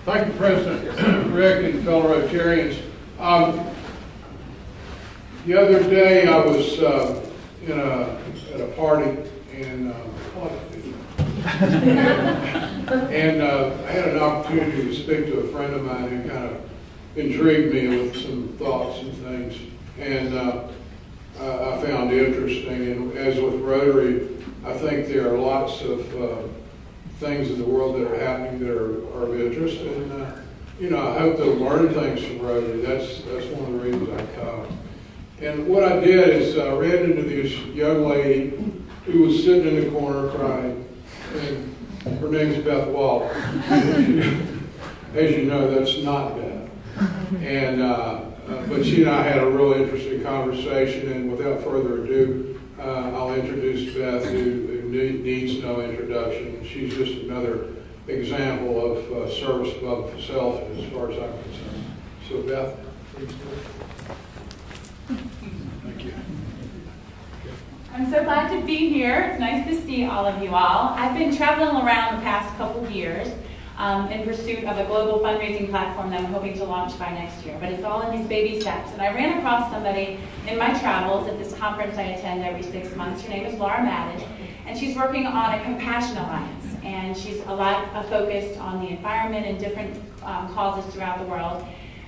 Thank you, President Rick and fellow Rotarians. The other day I was at a party and I had an opportunity to speak to a friend of mine who kind of intrigued me with some thoughts and things, and I found interesting. And as with Rotary, I think there are lots of things in the world that are happening that are of interest, and I hope they'll learn things from Rotary. That's one of the reasons I come. And what I did is I ran into this young lady who was sitting in the corner crying, and her name's Beth Waller. As you know, that's not Beth. And but she and I had a real interesting conversation, and without further ado, I'll introduce Beth, who needs no introduction. She's just another example of service above self as far as I'm concerned. So Beth, please do. Thank you. I'm so glad to be here. It's nice to see all of you all. I've been traveling around the past couple of years in pursuit of a global fundraising platform that I'm hoping to launch by next year, but it's all in these baby steps. And I ran across somebody in my travels at this conference I attend every 6 months. Her name is Laura Medved, and she's working on a Compassion Alliance, and she's a lot focused on the environment and different causes throughout the world.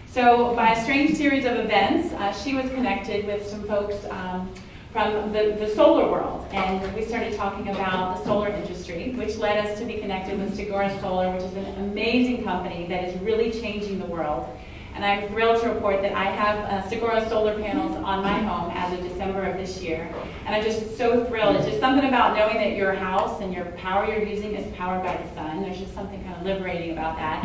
So by a strange series of events, she was connected with some folks from the solar world, and we started talking about the solar industry, which led us to be connected with Sigora Solar, which is an amazing company that is really changing the world. And I'm thrilled to report that I have Sigora solar panels on my home as of December of this year. And I'm just so thrilled. It's just something about knowing that your house and your power you're using is powered by the sun. There's just something kind of liberating about that.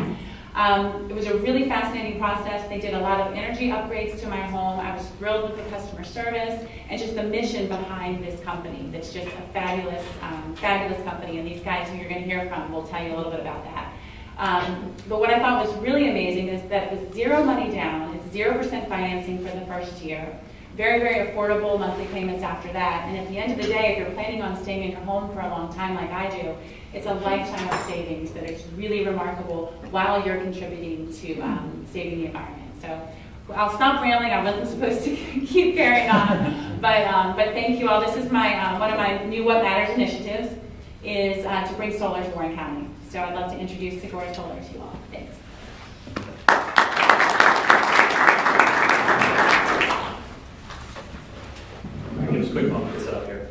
It was a really fascinating process. They did a lot of energy upgrades to my home. I was thrilled with the customer service and just the mission behind this company. That's just a fabulous, fabulous company. And these guys who you're going to hear from will tell you a little bit about that. But what I thought was really amazing is that with zero money down, it's 0% financing for the first year. Very, very affordable monthly payments after that. And at the end of the day, if you're planning on staying in your home for a long time like I do, it's a lifetime of savings that is really remarkable while you're contributing to saving the environment. So I'll stop rambling. I wasn't supposed to keep carrying on, but thank you all. This is my one of my new What Matters initiatives is to bring solar to Warren County. So I'd love to introduce Sigora Solar to you all. Thanks. Give us a quick moment to set up here.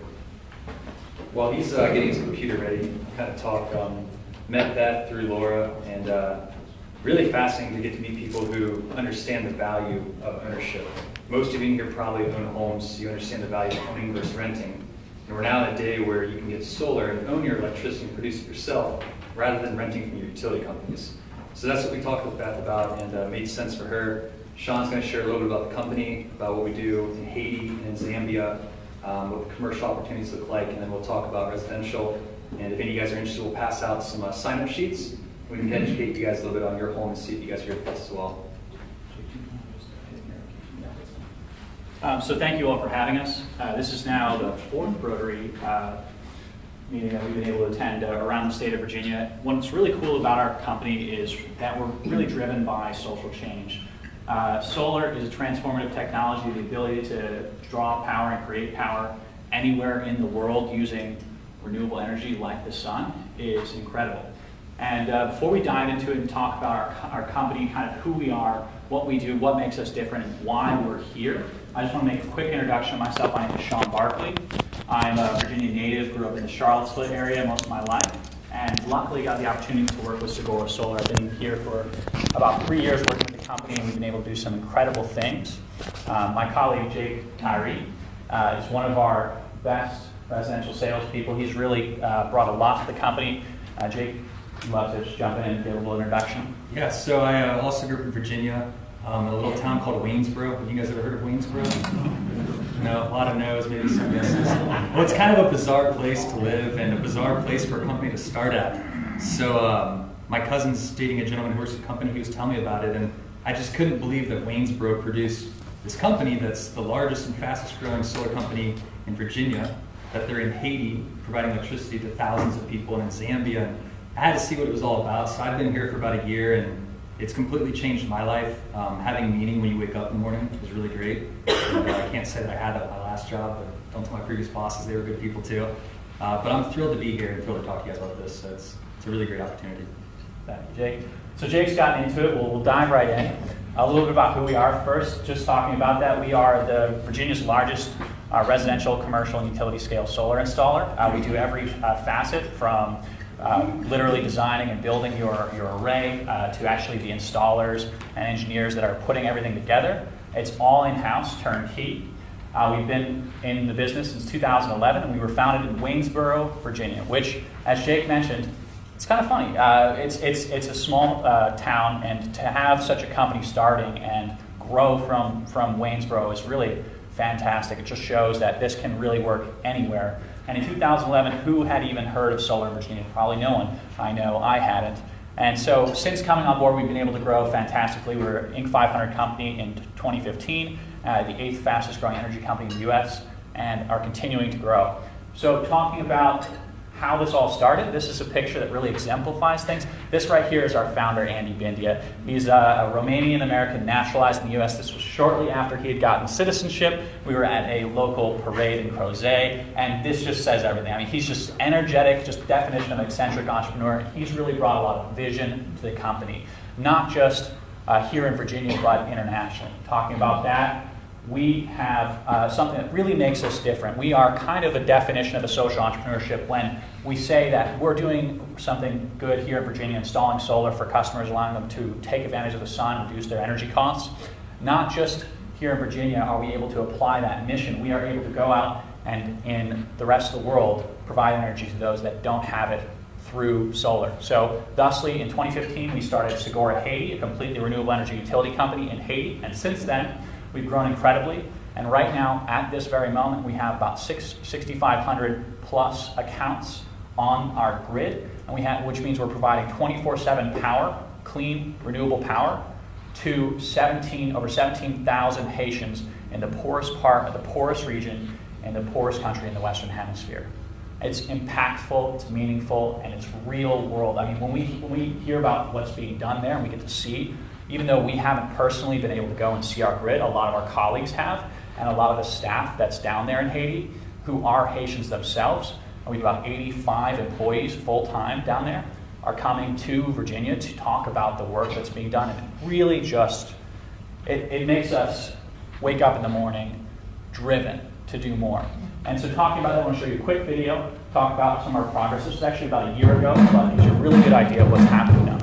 While he's getting his computer ready, kind of talk, met Beth through Laura, and really fascinating to get to meet people who understand the value of ownership. Most of you in here probably own homes, so you understand the value of owning versus renting. And we're now in a day where you can get solar and own your electricity and produce it yourself, rather than renting from your utility companies. So that's what we talked with Beth about, and made sense for her. Sean's going to share a little bit about the company, about what we do in Haiti and in Zambia, what the commercial opportunities look like, and then we'll talk about residential. And if any of you guys are interested, we'll pass out some sign-up sheets. We can educate you guys a little bit on your home and see if you guys are good fits as well. So thank you all for having us. This is now the fourth Rotary meeting that we've been able to attend around the state of Virginia. What's really cool about our company is that we're really driven by social change. Solar is a transformative technology. The ability to draw power and create power anywhere in the world using renewable energy like the sun is incredible. And before we dive into it and talk about our company, kind of who we are, what we do, what makes us different, and why we're here, I just want to make a quick introduction of myself. My name is Sean Barkley. I'm a Virginia native, grew up in the Charlottesville area most of my life, and luckily got the opportunity to work with Sigora Solar. I've been here for about 3 years working with the company, and we've been able to do some incredible things. My colleague, Jake Tyree, is one of our best residential salespeople. He's really brought a lot to the company. Jake, you'd love to just jump in and give a little introduction. Yeah, so I also grew up in Virginia, a little town called Waynesboro. Have you guys ever heard of Waynesboro? No, a lot of no's, maybe some yeses. Well, it's kind of a bizarre place to live and a bizarre place for a company to start at. So my cousin's dating a gentleman who works at a company. He was telling me about it, and I just couldn't believe that Waynesboro produced this company that's the largest and fastest growing solar company in Virginia, that they're in Haiti providing electricity to thousands of people, and in Zambia, and I had to see what it was all about. So I've been here for about a year, and it's completely changed my life. Having a meeting when you wake up in the morning is really great. And, I can't say that I had at my last job, but don't tell my previous bosses, they were good people too. But I'm thrilled to be here and thrilled to talk to you guys about this. So it's a really great opportunity. Thank you, Jake. So Jake's gotten into it. We'll dive right in. A little bit about who we are first. Just talking about that, we are Virginia's largest residential, commercial, and utility scale solar installer. We do every facet from literally designing and building your array to actually the installers and engineers that are putting everything together. It's all in-house, turnkey. We've been in the business since 2011, and we were founded in Waynesboro, Virginia, which, as Jake mentioned, it's kind of funny. It's a small town, and to have such a company starting and grow from Waynesboro is really fantastic. It just shows that this can really work anywhere. And in 2011, who had even heard of solar in Virginia? Probably no one. I know I hadn't. And so since coming on board, we've been able to grow fantastically. We're an Inc. 500 company in 2015, the 8th fastest growing energy company in the US, and are continuing to grow. So talking about how this all started, this is a picture that really exemplifies things. This right here is our founder, Andy Bindia. He's a Romanian-American naturalized in the US. This was shortly after he had gotten citizenship. We were at a local parade in Crozet, and this just says everything. I mean, he's just energetic, just definition of an eccentric entrepreneur. He's really brought a lot of vision to the company, not just here in Virginia, but internationally. Talking about that, we have something that really makes us different. We are kind of a definition of a social entrepreneurship when we say that we're doing something good here in Virginia, installing solar for customers, allowing them to take advantage of the sun, reduce their energy costs. Not just here in Virginia are we able to apply that mission, we are able to go out and in the rest of the world provide energy to those that don't have it through solar. So thusly, in 2015, we started Sigora Haiti, a completely renewable energy utility company in Haiti, and since then, we've grown incredibly, and right now, at this very moment, we have about 6,500 plus accounts on our grid, and which means we're providing 24/7 power, clean, renewable power, to over 17,000 Haitians in the poorest part of the poorest region in the poorest country in the Western Hemisphere. It's impactful, it's meaningful, and it's real world. I mean, when we hear about what's being done there, and we get to see, even though we haven't personally been able to go and see our grid, a lot of our colleagues have, and a lot of the staff that's down there in Haiti, who are Haitians themselves, and we have about 85 employees full-time down there, are coming to Virginia to talk about the work that's being done. And it really just, it makes us wake up in the morning driven to do more. And so talking about that, I want to show you a quick video, talk about some of our progress. This was actually about a year ago, but it gives you a really good idea of what's happening now.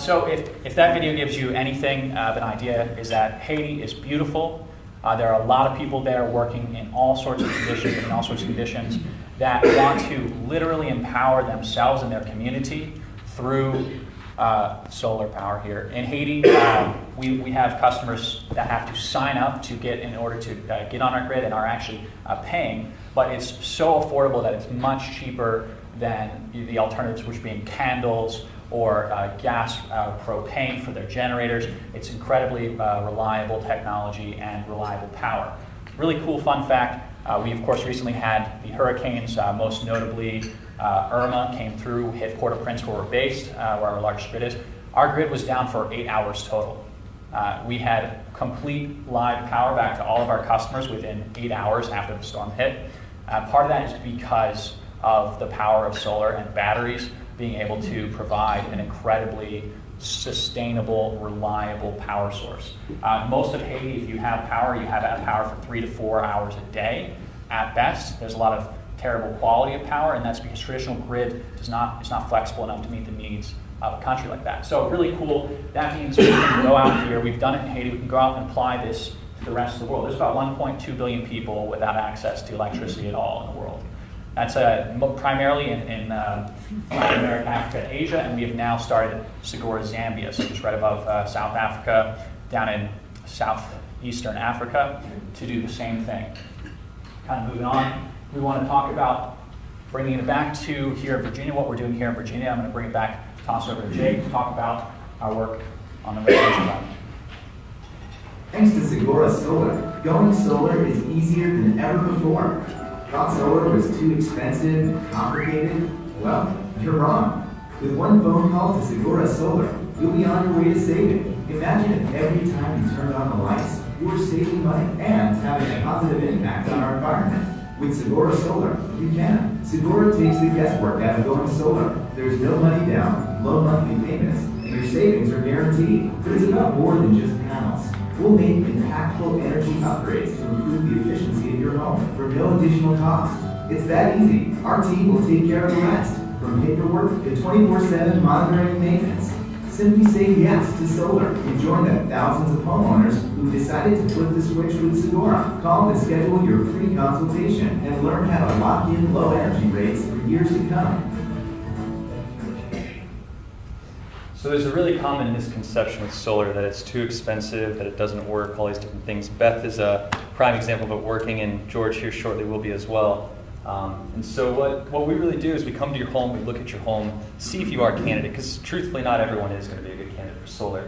So if that video gives you anything of an idea, is that Haiti is beautiful. There are a lot of people there working in all sorts of conditions, that want to literally empower themselves and their community through solar power here. In Haiti, we have customers that have to sign up to get in order to get on our grid and are actually paying, but it's so affordable that it's much cheaper than the alternatives, which being candles or gas propane for their generators. It's incredibly reliable technology and reliable power. Really cool fun fact, we of course recently had the hurricanes, most notably Irma came through, hit Port-au-Prince where we're based, where our largest grid is. Our grid was down for 8 hours total. We had complete live power back to all of our customers within 8 hours after the storm hit. Part of that is because of the power of solar and batteries being able to provide an incredibly sustainable, reliable power source. Most of Haiti, if you have power, you have that power for 3 to 4 hours a day at best. There's a lot of terrible quality of power, and that's because traditional grid is not flexible enough to meet the needs of a country like that. So really cool. That means we can go out here, we've done it in Haiti, we can go out and apply this to the rest of the world. There's about 1.2 billion people without access to electricity at all in the world. That's primarily in Latin America, Africa, and Asia, and we have now started Sigora Zambia, so just right above South Africa, down in southeastern Africa, to do the same thing. Kind of moving on, we want to talk about bringing it back to here in Virginia, what we're doing here in Virginia. I'm going to bring it back, toss over to Jake to talk about our work on the residential side. Thanks to Sigora Solar, going solar is easier than ever before. Thought solar was too expensive, complicated? Well, you're wrong. With one phone call to Sigora Solar, you'll be on your way to saving. Imagine if every time you turned on the lights, you were saving money and having a positive impact on our environment. With Sigora Solar, you can. Sigora takes the guesswork out of going solar. There's no money down, low monthly payments, and your savings are guaranteed. But it's about more than just panels. We'll make impactful energy upgrades to improve the efficiency of your home for no additional cost. It's that easy. Our team will take care of the rest, from paperwork to 24/7 monitoring and maintenance. Simply say yes to solar and join the thousands of homeowners who decided to flip the switch with Sigora. Call to schedule your free consultation and learn how to lock in low energy rates for years to come. So there's a really common misconception with solar that it's too expensive, that it doesn't work, all these different things. Beth is a prime example of it working, and George here shortly will be as well. And so what we really do is we come to your home, we look at your home, see if you are a candidate, because truthfully not everyone is going to be a good candidate for solar.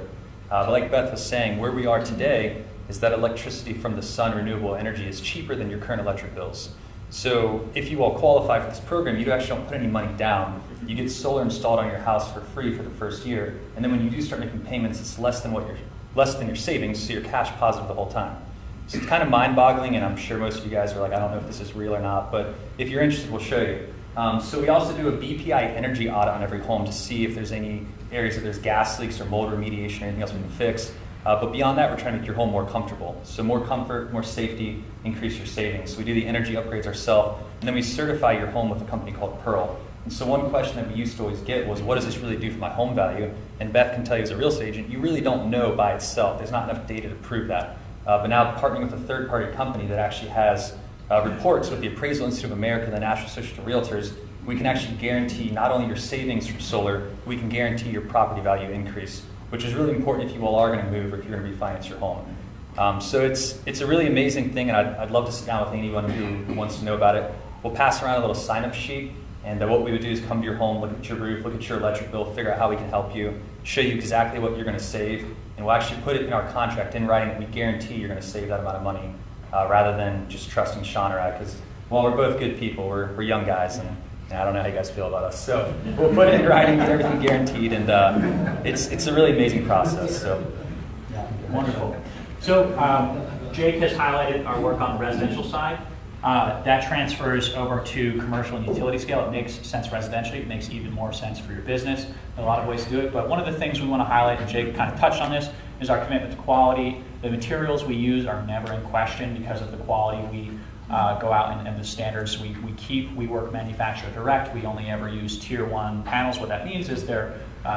But like Beth was saying, where we are today is that electricity from the sun, renewable energy, is cheaper than your current electric bills. So if you all qualify for this program, you actually don't put any money down. You get solar installed on your house for free for the first year, and then when you do start making payments, it's less than your savings, so you're cash positive the whole time. So it's kind of mind-boggling, and I'm sure most of you guys are like, I don't know if this is real or not, but if you're interested, we'll show you. So we also do a BPI energy audit on every home to see if there's any areas that there's gas leaks or mold remediation or anything else we can fix. But beyond that, we're trying to make your home more comfortable. So more comfort, more safety, increase your savings. So we do the energy upgrades ourselves, and then we certify your home with a company called Pearl. And so one question that we used to always get was, what does this really do for my home value? And Beth can tell you as a real estate agent, you really don't know by itself. There's not enough data to prove that. But now partnering with a third-party company that actually has reports with the Appraisal Institute of America and the National Association of Realtors, we can actually guarantee not only your savings from solar, we can guarantee your property value increase, which is really important if you all are going to move or if you're going to refinance your home. So it's a really amazing thing, and I'd love to sit down with anyone who wants to know about it. We'll pass around a little sign-up sheet, and what we would do is come to your home, look at your roof, look at your electric bill, figure out how we can help you, show you exactly what you're going to save, and we'll actually put it in our contract in writing that we guarantee you're going to save that amount of money, rather than just trusting Sean or I, because while we're both good people, we're young guys, and I don't know how you guys feel about us. So we'll put it in writing, get everything guaranteed, and it's a really amazing process. So yeah, wonderful. So Jake has highlighted our work on the residential side. That transfers over to commercial and utility scale. It makes sense residentially. It makes even more sense for your business. There are a lot of ways to do it, but one of the things we want to highlight, and Jake kind of touched on this, is our commitment to quality. The materials we use are never in question because of the quality we go out and the standards we keep. We work manufacturer direct. We only ever use tier 1 panels. What that means is they're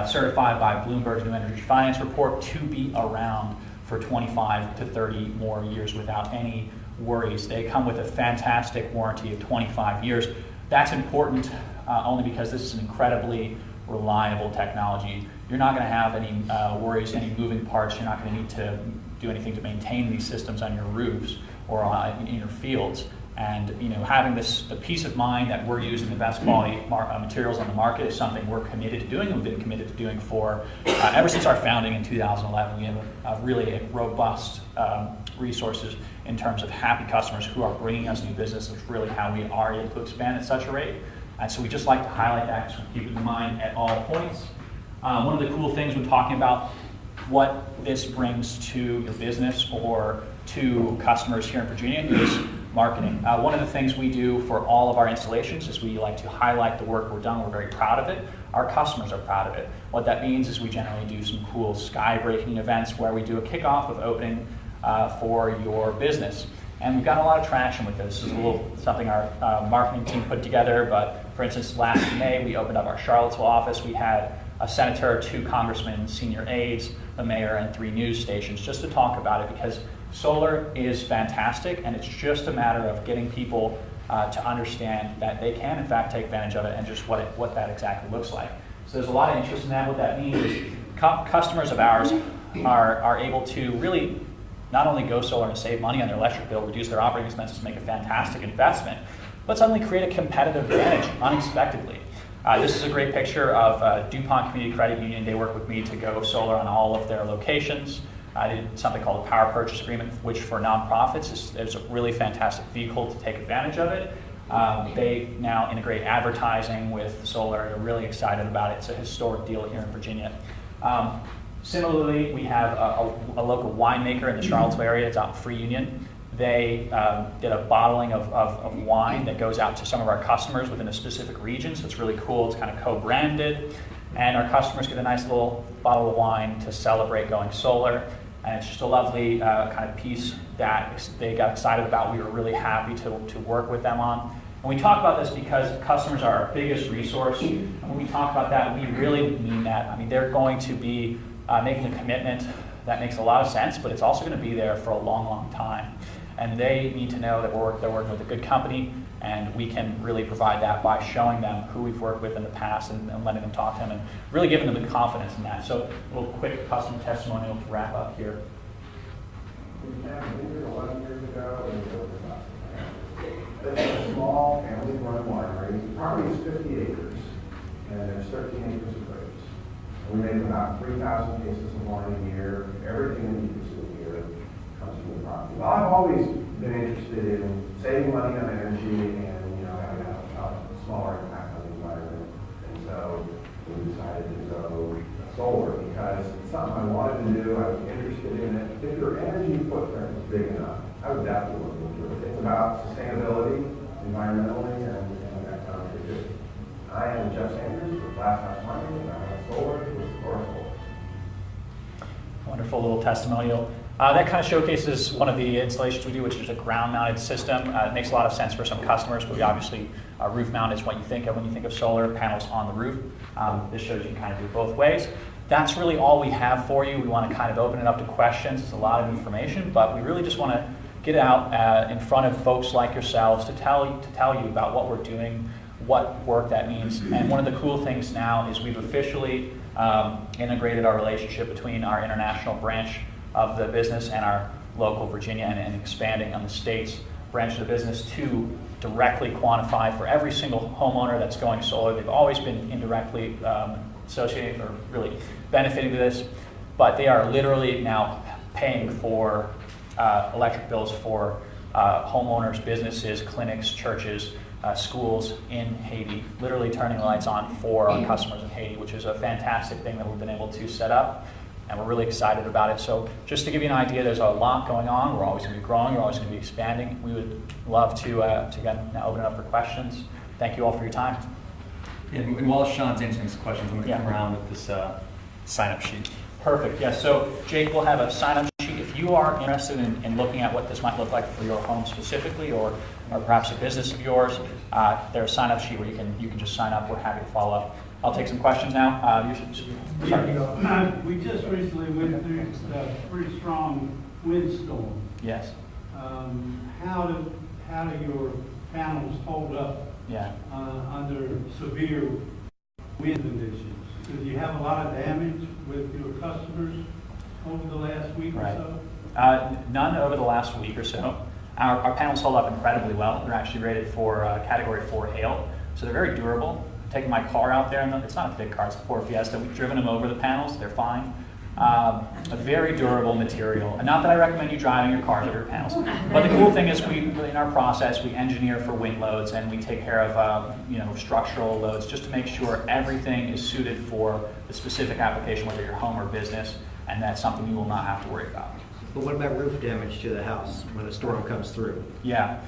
certified by Bloomberg's New Energy Finance Report to be around for 25 to 30 more years without any worries. They come with a fantastic warranty of 25 years. That's important only because this is an incredibly reliable technology. You're not going to have any worries, any moving parts. You're not going to need to do anything to maintain these systems on your roofs or in your fields. And having the peace of mind that we're using the best quality materials on the market is something we're committed to doing. We've been committed to doing for ever since our founding in 2011. We have a really robust resources in terms of happy customers who are bringing us new business. It's really how we are able to expand at such a rate. And so we just like to highlight that, so keep it in mind at all points. One of the cool things when talking about what this brings to your business or to customers here in Virginia is marketing. One of the things we do for all of our installations is we like to highlight the work we're done. We're very proud of it. Our customers are proud of it. What that means is we generally do some cool sky-breaking events where we do a kickoff of opening for your business. And we've got a lot of traction with this. This is a little something our marketing team put together, but for instance, last May we opened up our Charlottesville office. We had a senator, 2 congressmen, senior aides, the mayor, and 3 news stations just to talk about it, because solar is fantastic, and it's just a matter of getting people to understand that they can in fact take advantage of it and just what that exactly looks like. So there's a lot of interest in that. What that means is customers of ours are able to really not only go solar and save money on their electric bill, reduce their operating expenses, make a fantastic investment, but suddenly create a competitive advantage unexpectedly. This is a great picture of DuPont Community Credit Union. They work with me to go solar on all of their locations. I did something called a power purchase agreement, which for nonprofits is a really fantastic vehicle to take advantage of it. They now integrate advertising with solar. They're really excited about it. It's a historic deal here in Virginia. Similarly, we have a local winemaker in the Charlottesville area. It's out in Free Union. They did a bottling of wine that goes out to some of our customers within a specific region, so it's really cool. It's kind of co-branded, and our customers get a nice little bottle of wine to celebrate going solar, and it's just a lovely kind of piece that they got excited about. We were really happy to work with them on. And we talk about this because customers are our biggest resource, and when we talk about that, we really mean that. I mean, they're going to be making a commitment that makes a lot of sense, but it's also going to be there for a long, long time. And they need to know that they're working with a good company, and we can really provide that by showing them who we've worked with in the past and letting them talk to them and really giving them the confidence in that. So a little quick custom testimonial to wrap up here. We had moved 11 years ago, and we opened up. It's a small family-run winery. Probably is 50 acres, and there's 13 acres of grapes. We make about 3,000 cases of wine a year. Everything that you consume here comes from the property. Well, I've always been interested in saving money on energy and having a smaller impact on the environment. And so we decided to go solar because it's something I wanted to do. I was interested in it. If your energy footprint was big enough, I would definitely look into it. It's about sustainability, environmentally, and economically too. I am Jeff Sanders with Glass House Mining, and I'm solar with Sigora Solar. Wonderful little testimonial. That kind of showcases one of the installations we do, which is a ground-mounted system. It makes a lot of sense for some customers, but we obviously roof-mount is what you think of when you think of solar panels on the roof. This shows you can kind of do it both ways. That's really all we have for you. We want to kind of open it up to questions. It's a lot of information, but we really just want to get out in front of folks like yourselves to tell you about what we're doing, what work that means. And one of the cool things now is we've officially integrated our relationship between our international branch of the business and our local Virginia and expanding on the state's branch of the business to directly quantify for every single homeowner that's going solar. They've always been indirectly associated or really benefiting to this, but they are literally now paying for electric bills for homeowners, businesses, clinics, churches, schools in Haiti, literally turning the lights on for our customers in Haiti, which is a fantastic thing that we've been able to set up, and we're really excited about it. So just to give you an idea, there's a lot going on. We're always going to be growing. We're always going to be expanding. We would love to again, now open it up for questions. Thank you all for your time. Yeah, and while Sean's answering these questions, I'm going to come Yeah. around with this sign-up sheet. Perfect. Yeah, so Jake will have a sign-up sheet. If you are interested in looking at what this might look like for your home specifically, or perhaps a business of yours, there's a sign-up sheet where you can just sign up. We're happy to follow up I'll take some questions now. Sorry. We just recently went through a pretty strong windstorm. Yes. How do your panels hold up Yeah. under severe wind conditions? Did you have a lot of damage with your customers over the last week or Right. so? None over the last week or so. Our panels hold up incredibly well. They're actually rated for Category 4 hail, so they're very durable. Taking my car out there, and it's not a big car, it's a Ford Fiesta. We've driven them over the panels, they're fine. A very durable material. And not that I recommend you driving your cars over your panels, but the cool thing is in our process, we engineer for wind loads and we take care of structural loads just to make sure everything is suited for the specific application, whether you're home or business, and that's something you will not have to worry about. But what about roof damage to the house when a storm comes through? Yeah.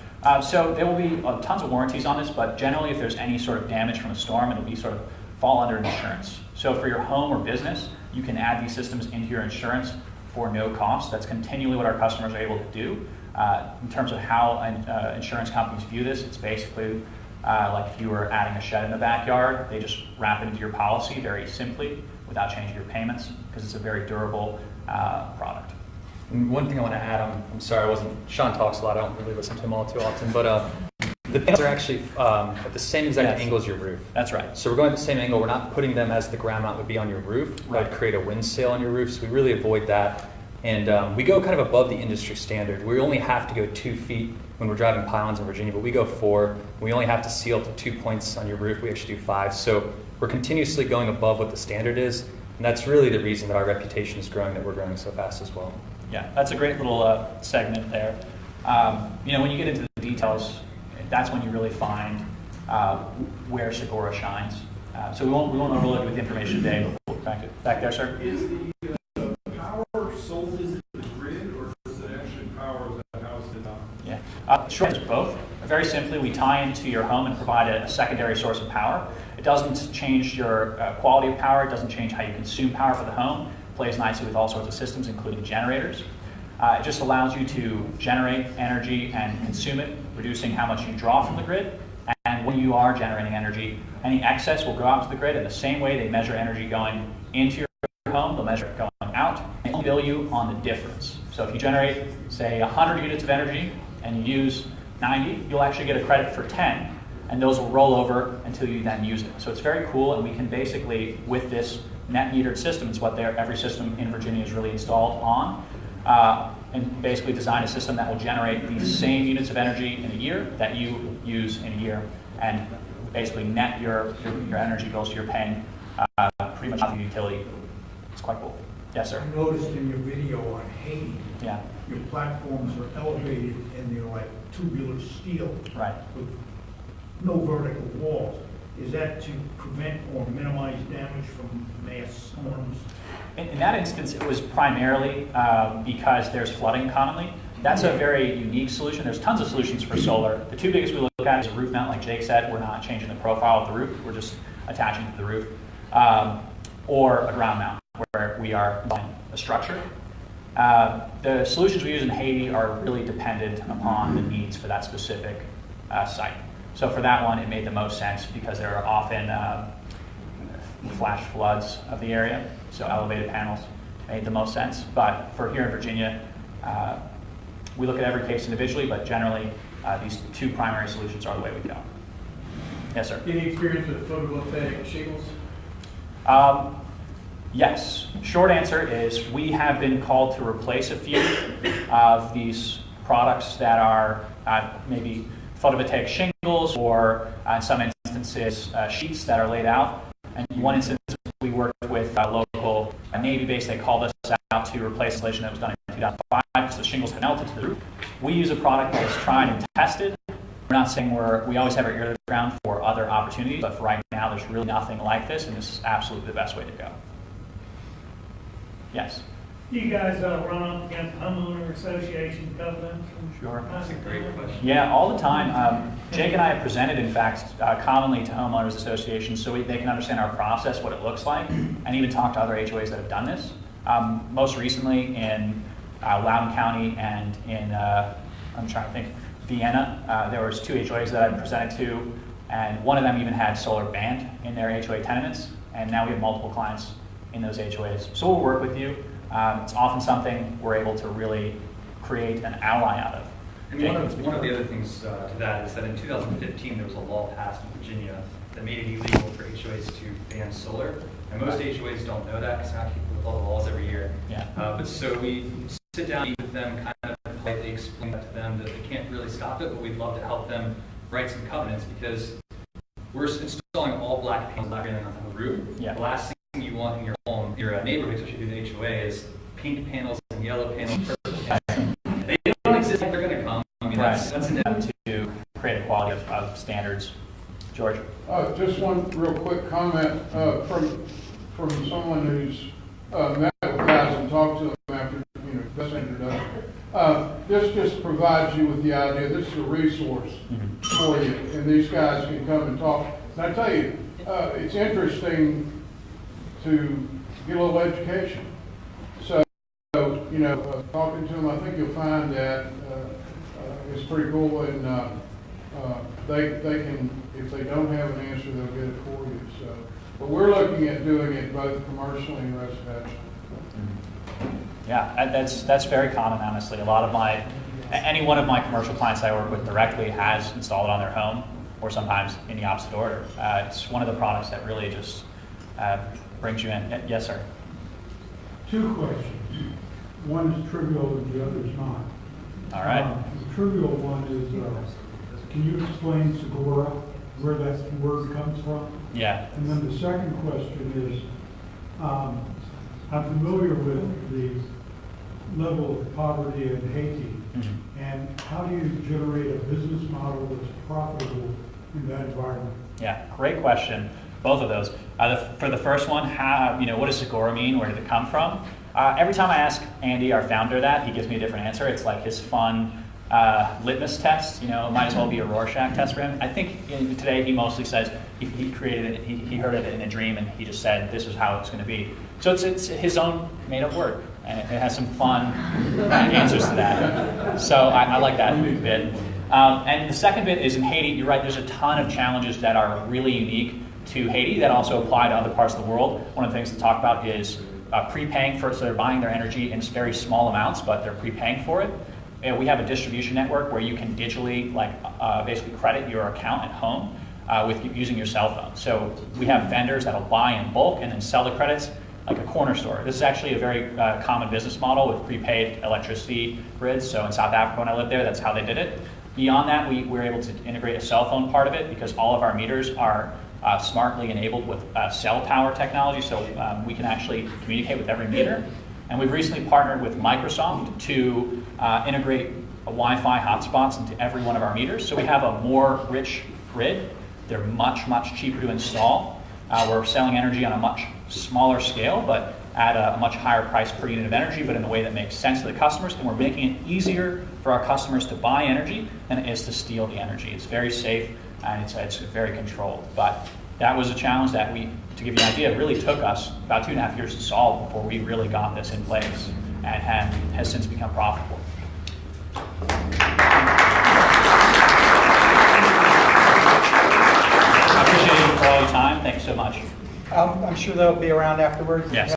So there will be tons of warranties on this, but generally if there's any sort of damage from a storm, it'll be sort of fall under insurance. So for your home or business, you can add these systems into your insurance for no cost. That's continually what our customers are able to do. In terms of how insurance companies view this, it's basically like if you were adding a shed in the backyard, they just wrap it into your policy very simply without changing your payments because it's a very durable product. And one thing I want to add, I'm sorry, Sean talks a lot, I don't really listen to him all too often, but the panels are actually at the same exact angle as your roof. That's right. So we're going at the same angle, we're not putting them as the ground mount would be on your roof. That would create a wind sail on your roof, so we really avoid that. And we go kind of above the industry standard. We only have to go 2 feet when we're driving pylons in Virginia, but we go 4. We only have to seal to 2 points on your roof, we actually do 5. So we're continuously going above what the standard is, and that's really the reason that our reputation is growing, that we're growing so fast as well. Yeah, that's a great little segment there. When you get into the details, that's when you really find where Sigora shines. So we won't overlook it with the information today, but back there, sir. Is the power sold into the grid, or does it actually power the house enough? Yeah, sure, it's both. Very simply, we tie into your home and provide a secondary source of power. It doesn't change your quality of power. It doesn't change how you consume power for the home. It plays nicely with all sorts of systems, including generators. It just allows you to generate energy and consume it, reducing how much you draw from the grid. And when you are generating energy, any excess will go out to the grid. In the same way they measure energy going into your home, they'll measure it going out, and they'll bill you on the difference. So if you generate, say, 100 units of energy and you use 90, you'll actually get a credit for 10, and those will roll over until you then use it. So it's very cool, and we can basically, with this net metered system, it's what every system in Virginia is really installed on, and basically design a system that will generate the same units of energy in a year that you use in a year, and basically net your energy bills so you're paying pretty much nothing utility. It's quite cool. Yes, sir. I noticed in your video on Haiti, Yeah. your platforms are elevated and they're like tubular steel. Right. With no vertical walls. Is that to prevent or minimize damage from mass storms? In that instance, it was primarily because there's flooding commonly. That's a very unique solution. There's tons of solutions for solar. The two biggest we look at is a roof mount, like Jake said. We're not changing the profile of the roof. We're just attaching to the roof. Or a ground mount, where we are building a structure. The solutions we use in Haiti are really dependent upon the needs for that specific site. So for that one, it made the most sense because there are often flash floods of the area, so elevated panels made the most sense. But for here in Virginia, we look at every case individually, but generally these two primary solutions are the way we go. Yes, sir? Any experience with photovoltaic shingles? Yes. Short answer is we have been called to replace a few of these products that are maybe photovoltaic shingles or in some instances sheets that are laid out. And in one instance, we worked with a local Navy base. They called us out to replace installation that was done in 2005 because the shingles had melted to the roof. We use a product that is tried and tested. We're not saying we always have our ear to the ground for other opportunities, but for right now, there's really nothing like this, and this is absolutely the best way to go. Yes? Do you guys run up against homeowner association covenants? Sure. That's a great question. Yeah, all the time. Jake and I have presented, in fact, commonly to homeowners associations so they can understand our process, what it looks like, and even talk to other HOAs that have done this. Most recently in Loudoun County and in, I'm trying to think, Vienna, there was 2 HOAs that I presented to, And one of them even had solar banned in their HOA tenements, and now we have multiple clients in those HOAs. So we'll work with you. It's often something we're able to really create an ally out of. And one of the other things to that is that in 2015 there was a law passed in Virginia that made it illegal for HOAs to ban solar. And most HOAs don't know that because they're not keeping with all the laws every year. Yeah. But so we sit down and meet with them, kind of politely explain that to them that they can't really stop it, but we'd love to help them write some covenants because we're installing all black panels on the roof. Yeah. The last thing you want in your home, your neighborhood, especially through the HOA, is pink panels and yellow panels. They don't exist. They're going to come. I mean, that's to create a quality of standards. George? Just one real quick comment from someone who's met with guys and talked to them after Beth's introduction. This just provides you with the idea. This is a resource for you, and these guys can come and talk. And I tell you, it's interesting to get a little education. So, talking to them, I think you'll find that it's pretty cool, and they can, if they don't have an answer, they'll get it for you. So, but we're looking at doing it both commercially and residential. Yeah, that's very common, honestly. Any one of my commercial clients I work with directly has installed it on their home, or sometimes in the opposite order. It's one of the products that really just brings you in. Yes, sir. Two questions. One is trivial and the other is not. All right. The trivial one is, can you explain Sigora, where that word comes from? Yeah. And then the second question is, I'm familiar with the level of poverty in Haiti, and how do you generate a business model that's profitable in that environment? Yeah, great question. Both of those. For the first one, what does Sigora mean? Where did it come from? Every time I ask Andy, our founder, that, he gives me a different answer. It's like his fun litmus test. It might as well be a Rorschach test for him. I think today he mostly says he created it, he heard it in a dream, and he just said this is how it's going to be. So it's his own made-up word, and it has some fun answers to that. So I like that bit. And the second bit is in Haiti. You're right. There's a ton of challenges that are really unique to Haiti that also apply to other parts of the world. One of the things to talk about is prepaying for it. So they're buying their energy in very small amounts, but they're prepaying for it. We have a distribution network where you can digitally, basically credit your account at home with using your cell phone. So we have vendors that'll buy in bulk and then sell the credits like a corner store. This is actually a very common business model with prepaid electricity grids. So in South Africa, when I lived there, that's how they did it. Beyond that, we were able to integrate a cell phone part of it because all of our meters are smartly enabled with cell tower technology, so we can actually communicate with every meter. And we've recently partnered with Microsoft to integrate Wi-Fi hotspots into every one of our meters. So we have a more rich grid. They're much, much cheaper to install. We're selling energy on a much smaller scale, but at a much higher price per unit of energy, but in a way that makes sense to the customers. And we're making it easier for our customers to buy energy than it is to steal the energy. It's very safe and it's very controlled. But that was a challenge that to give you an idea, it really took us about 2.5 years to solve before we really got this in place and has since become profitable. I appreciate you for all your time. Thank you so much. I'm sure they'll be around afterwards. Yes.